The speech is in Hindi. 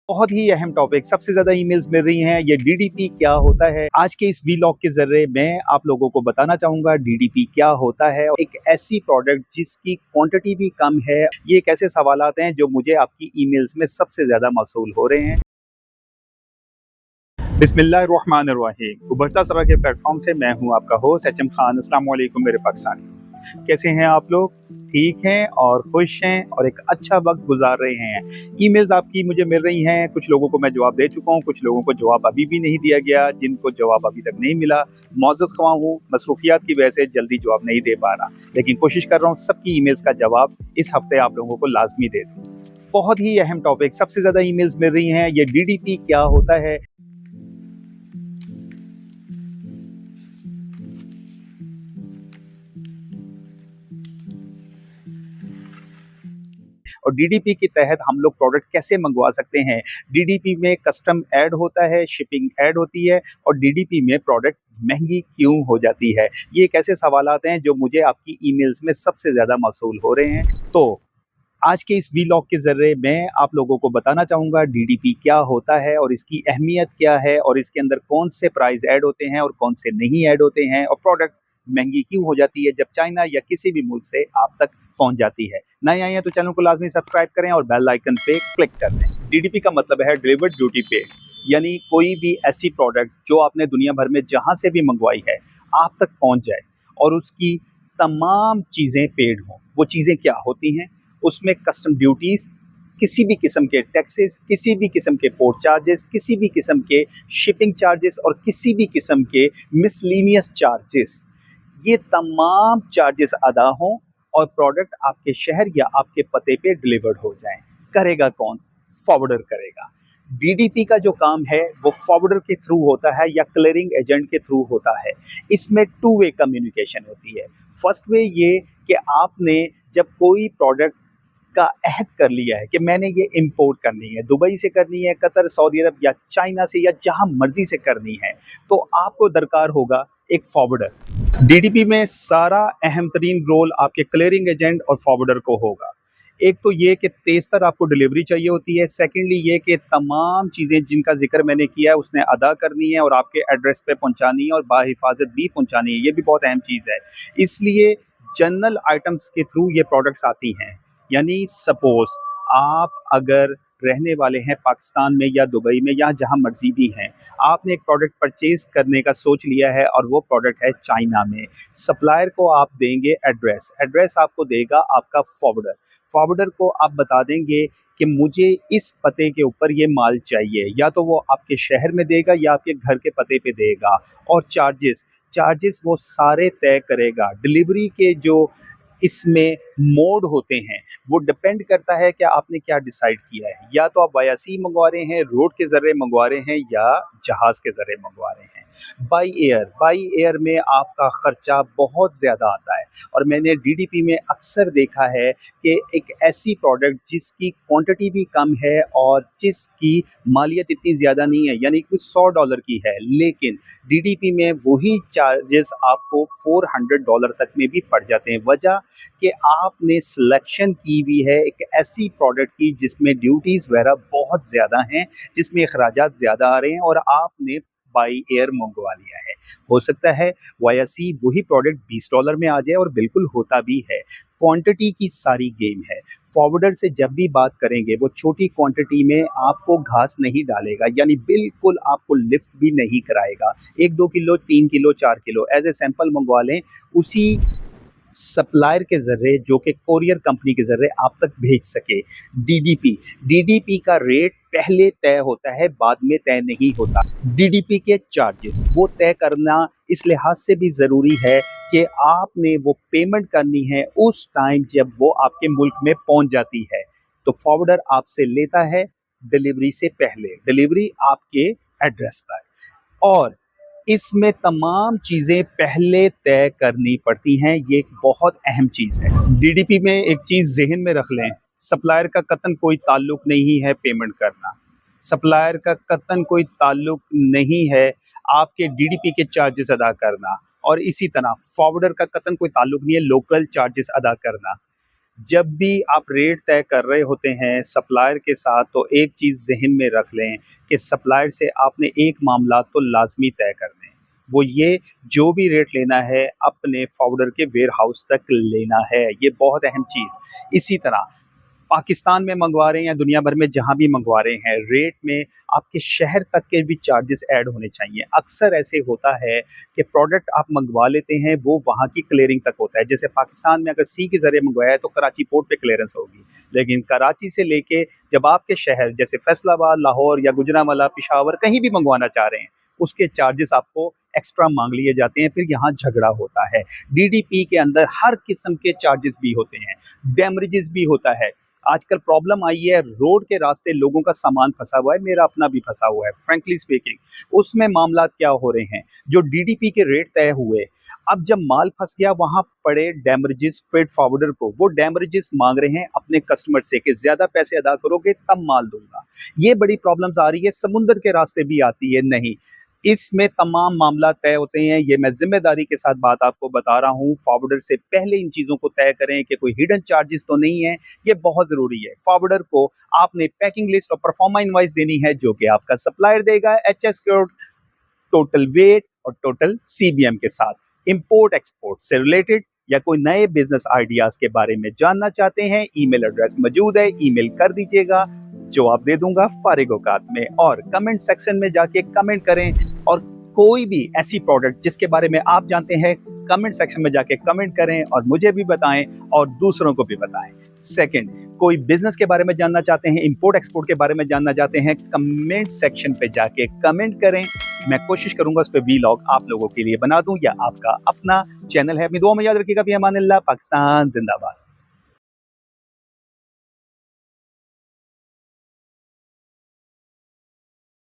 बहुत ही अहम टॉपिक सबसे ज़्यादा ईमेल्स मिल रही हैं, ये डीडीपी क्या होता है? आज के इस वीलॉग के ज़रिए मैं आप लोगों को बताना चाहूँगा डीडीपी क्या होता है और एक ऐसी प्रोडक्ट जिसकी क्वांटिटी भी कम है। ये एक ऐसे सवालात हैं जो मुझे आपकी ईमेल्स में सबसे ज़्यादा मौसूल हो रहे हैं। बिस्मिल्लाहिर्रहमानिर्रहीम। उभरता सरा के प्लेटफॉर्म से मैं हूँ आपका होस्ट एचएम खान। अस्सलाम वालेकुम मेरे पाकिस्तानी। कैसे हैं आप लोग? ठीक हैं और खुश हैं और एक अच्छा वक्त गुजार रहे हैं। ईमेल्स आपकी मुझे मिल रही हैं, कुछ लोगों को मैं जवाब दे चुका हूँ, कुछ लोगों को जवाब अभी भी नहीं दिया गया, जिनको जवाब अभी तक नहीं मिला मौजूद ख्वाह हूँ, मसरूफियात की वजह से जल्दी जवाब नहीं दे पा रहा, लेकिन कोशिश कर रहा हूँ सबकी ईमेल्स का जवाब इस हफ्ते आप लोगों को लाजमी दे दूँ। बहुत ही अहम टॉपिक सबसे ज़्यादा ईमेल्स मिल रही हैं, ये डीडीपी क्या होता है? और डीडीपी के तहत हम लोग प्रोडक्ट कैसे मंगवा सकते हैं। डीडीपी में कस्टम ऐड होता है, शिपिंग ऐड होती है और डीडीपी में प्रोडक्ट महंगी क्यों हो जाती है। ये एक ऐसे सवालात हैं जो मुझे आपकी ईमेल्स में सबसे ज़्यादा मौसूल हो रहे हैं। तो आज के इस वीलॉग के ज़रिए मैं आप लोगों को बताना चाहूँगा डीडीपी क्या होता है और इसकी अहमियत क्या है और इसके अंदर कौन से प्राइस ऐड होते हैं और कौन से नहीं ऐड होते हैं और प्रोडक्ट महंगी क्यों हो जाती है जब चाइना या किसी भी मुल्क से आप तक पहुंच जाती है। नए आए हैं तो चैनल को लाजमी सब्सक्राइब करें और बेल आइकन पे क्लिक कर दें। डीडीपी का मतलब है डिलीवर्ड ड्यूटी पेड, यानी कोई भी ऐसी प्रोडक्ट जो आपने दुनिया भर में जहां से भी मंगवाई है आप तक पहुंच जाए और उसकी तमाम चीज़ें पेड हों। वो चीज़ें क्या होती हैं? उसमें कस्टम ड्यूटीज़, किसी भी किस्म के टैक्सेस, किसी भी किस्म के पोर्ट चार्जेस, किसी भी किस्म के शिपिंग चार्जेस और किसी भी किस्म के मिसलेनियस चार्जेस, ये तमाम चार्जेस अदा हों और प्रोडक्ट आपके शहर या आपके पते पे डिलीवर्ड हो जाएँ। करेगा कौन? फॉरवर्डर करेगा। डीडीपी का जो काम है वो फॉरवर्डर के थ्रू होता है या क्लियरिंग एजेंट के थ्रू होता है। इसमें टू वे कम्युनिकेशन होती है। फर्स्ट वे ये कि आपने जब कोई प्रोडक्ट का अहद कर लिया है कि मैंने ये इंपोर्ट करनी है, दुबई से करनी है, कतर, सऊदी अरब या चाइना से या जहां मर्जी से करनी है, तो आपको दरकार होगा एक फॉरवर्डर। डीडीपी में सारा अहम तरीन रोल आपके क्लियरिंग एजेंट और फॉरवर्डर को होगा। एक तो ये कि तेज़तर आपको डिलीवरी चाहिए होती है, सेकेंडली ये कि तमाम चीज़ें जिनका जिक्र मैंने किया है उसने अदा करनी है और आपके एड्रेस पे पहुंचानी है और बाहिफाजत भी पहुंचानी है। ये भी बहुत अहम चीज़ है। इसलिए जनरल आइटम्स के थ्रू ये प्रोडक्ट्स आती हैं। यानी सपोज आप अगर रहने वाले हैं पाकिस्तान में या दुबई में या जहां मर्जी भी हैं, आपने एक प्रोडक्ट परचेज करने का सोच लिया है और वो प्रोडक्ट है चाइना में। सप्लायर को आप देंगे एड्रेस, एड्रेस आपको देगा आपका फॉरवर्डर। फॉरवर्डर को आप बता देंगे कि मुझे इस पते के ऊपर ये माल चाहिए, या तो वो आपके शहर में देगा या आपके घर के पते पे देगा। और चार्जेस, चार्जेस वो सारे तय करेगा। डिलीवरी के जो इसमें मोड होते हैं वो डिपेंड करता है कि आपने क्या डिसाइड किया है। या तो आप वाया सी मंगवा रहे हैं, रोड के ज़रिए मंगवा रहे हैं या जहाज़ के ज़रिए मंगवा रहे हैं। बाई एयर, बाई एयर में आपका ख़र्चा बहुत ज़्यादा आता है और मैंने डीडीपी में अक्सर देखा है कि एक ऐसी प्रोडक्ट जिसकी क्वांटिटी भी कम है और जिसकी मालियत इतनी ज़्यादा नहीं है, यानी कुछ $100 की है, लेकिन डीडीपी में वही चार्जेस आपको $400 तक में भी पड़ जाते हैं। वजह कि आपने सिलेक्शन की हुई है एक ऐसी प्रोडक्ट की जिसमें ड्यूटीज़ वगैरह बहुत ज़्यादा हैं, जिसमें अखराजात ज़्यादा आ रहे हैं और आपने बाई एयर मंगवा लिया है। हो सकता है वाया सी वही प्रोडक्ट $20 में आ जाए और बिल्कुल होता भी है। क्वांटिटी की सारी गेम है। फॉरवर्डर से जब भी बात करेंगे वो छोटी क्वांटिटी में आपको घास नहीं डालेगा, यानी बिल्कुल आपको लिफ्ट भी नहीं कराएगा। 1-2 kilo, 3 kilo, 4 kilo as a sample मंगवा लें, उसी सप्लायर के ज़रिए जो कि कोरियर कंपनी के ज़रिए आप तक भेज सके। डीडीपी, डीडीपी का रेट पहले तय होता है, बाद में तय नहीं होता। डीडीपी के चार्जेस वो तय करना इस लिहाज से भी ज़रूरी है कि आपने वो पेमेंट करनी है उस टाइम जब वो आपके मुल्क में पहुंच जाती है। तो फॉरवर्डर आपसे लेता है डिलीवरी से पहले, डिलीवरी आपके एड्रेस तक। और इसमें तमाम चीज़ें पहले तय करनी पड़ती हैं, ये एक बहुत अहम चीज़ है। डीडीपी में एक चीज़ ज़हन में रख लें, सप्लायर का कतन कोई ताल्लुक नहीं है पेमेंट करना। सप्लायर का कतन कोई ताल्लुक नहीं है आपके डीडीपी के चार्जेस अदा करना और इसी तरह फॉरवर्डर का कतन कोई ताल्लुक नहीं है लोकल चार्जेस अदा करना। जब भी आप रेट तय कर रहे होते हैं सप्लायर के साथ तो एक चीज़ ज़हन में रख लें कि सप्लायर से आपने एक मामला तो लाज़मी तय करने हैं। वो ये जो भी रेट लेना है अपने फॉरवर्डर के वेयरहाउस तक लेना है, ये बहुत अहम चीज़। इसी तरह पाकिस्तान में मंगवा रहे हैं या दुनिया भर में जहाँ भी मंगवा रहे हैं, रेट में आपके शहर तक के भी चार्जेस ऐड होने चाहिए। अक्सर ऐसे होता है कि प्रोडक्ट आप मंगवा लेते हैं, वो वहाँ की क्लीयरिंग तक होता है। जैसे पाकिस्तान में अगर सी के ज़रिए मंगवाया है तो कराची पोर्ट पे क्लीयरेंस होगी, लेकिन कराची से लेके जब आपके शहर जैसे फैसलाबाद, लाहौर या गुजरांवाला, पेशावर कहीं भी मंगवाना चाह रहे हैं, उसके चार्जेस आपको एक्स्ट्रा माँग लिए जाते हैं, फिर यहाँ झगड़ा होता है। डीडीपी के अंदर हर किस्म के चार्जेस भी होते हैं, डैमरेजेस भी होता है। आजकल प्रॉब्लम आई है रोड के रास्ते लोगों का सामान फंसा हुआ है, मेरा अपना भी फंसा हुआ है फ्रैंकली स्पीकिंग। उसमें मामला क्या हो रहे हैं, जो डीडीपी के रेट तय हुए, अब जब माल फंस गया वहां पड़े डैमरेजेस फ्रेट फॉरवर्डर को, वो डैमरेजेस मांग रहे हैं अपने कस्टमर से कि ज्यादा पैसे अदा करोगे तब माल दूंगा। ये बड़ी प्रॉब्लम्स आ रही है, समुंदर के रास्ते भी आती है। नहीं, इसमें तमाम मामला तय होते हैं। ये मैं ज़िम्मेदारी के साथ बात आपको बता रहा हूँ, फॉरवर्डर से पहले इन चीज़ों को तय करें कि कोई हिडन चार्जेस तो नहीं है, ये बहुत ज़रूरी है। फॉरवर्डर को आपने पैकिंग लिस्ट और परफॉर्मा इनवॉइस देनी है जो कि आपका सप्लायर देगा, एचएस कोड, टोटल वेट और टोटल सीबीएम के साथ। इंपोर्ट एक्सपोर्ट से रिलेटेड या कोई नए बिजनेस आइडियाज के बारे में जानना चाहते हैं, ईमेल एड्रेस मौजूद है, ईमेल कर दीजिएगा, जवाब दे दूंगा फारिग औकात में। और कमेंट सेक्शन में जाके कमेंट करें, और कोई भी ऐसी प्रोडक्ट जिसके बारे में आप जानते हैं कमेंट सेक्शन में जाके कमेंट करें और मुझे भी बताएं और दूसरों को भी बताएं। सेकंड, कोई बिजनेस के बारे में जानना चाहते हैं, इंपोर्ट एक्सपोर्ट के बारे में जानना चाहते हैं, कमेंट सेक्शन पे जाके कमेंट करें। मैं कोशिश करूंगा उस पर वीलॉग आप लोगों के लिए बना दूं, या आपका अपना चैनल है। अपनी दुआ में याद रखिएगा। भी अमान अल्लाह। पाकिस्तान जिंदाबाद।